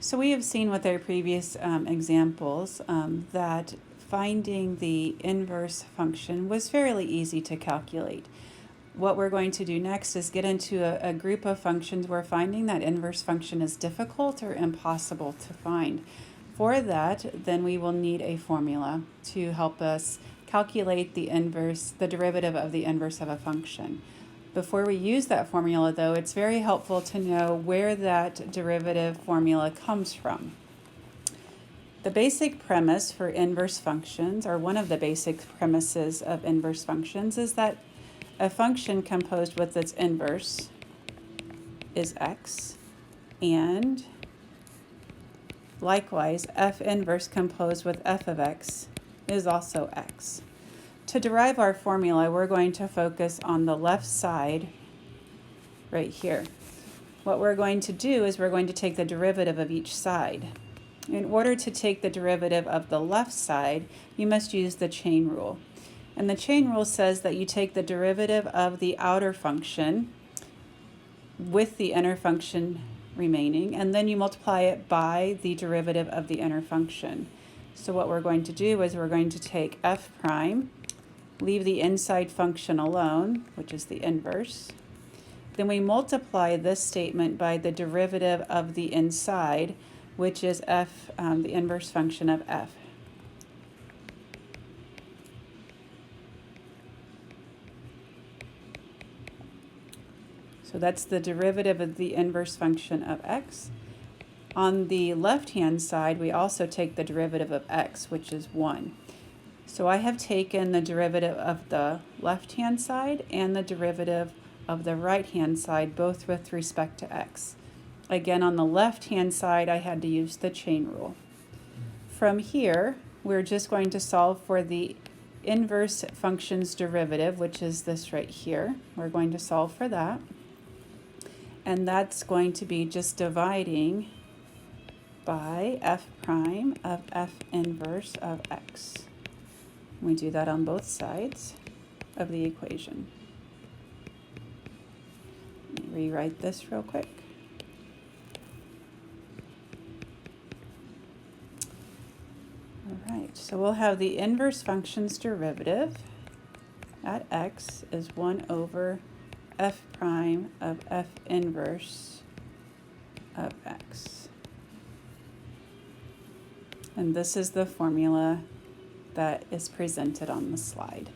So we have seen with our previous examples that finding the inverse function was fairly easy to calculate. What we're going to do next is get into a group of functions where finding that inverse function is difficult or impossible to find. For that, then we will need a formula to help us calculate the derivative of the inverse of a function. Before we use that formula, though, it's very helpful to know where that derivative formula comes from. The basic premise for inverse functions, or one of the basic premises of inverse functions, is that a function composed with its inverse is x, and likewise, f inverse composed with f of x is also x. To derive our formula, we're going to focus on the left side right here. What we're going to do is we're going to take the derivative of each side. In order to take the derivative of the left side, you must use the chain rule. And the chain rule says that you take the derivative of the outer function with the inner function remaining, and then you multiply it by the derivative of the inner function. So what we're going to do is we're going to take f prime, leave the inside function alone, which is the inverse. Then we multiply this statement by the derivative of the inside, which is f, the inverse function of f. So that's the derivative of the inverse function of x. On the left-hand side, we also take the derivative of x, which is 1. So I have taken the derivative of the left-hand side and the derivative of the right-hand side, both with respect to x. Again, on the left-hand side, I had to use the chain rule. From here, we're just going to solve for the inverse function's derivative, which is this right here. We're going to solve for that. And that's going to be just dividing by f prime of f inverse of x. We do that on both sides of the equation. Let me rewrite this real quick. All right, so we'll have the inverse function's derivative at x is 1 over f prime of f inverse of x. And this is the formula that is presented on the slide.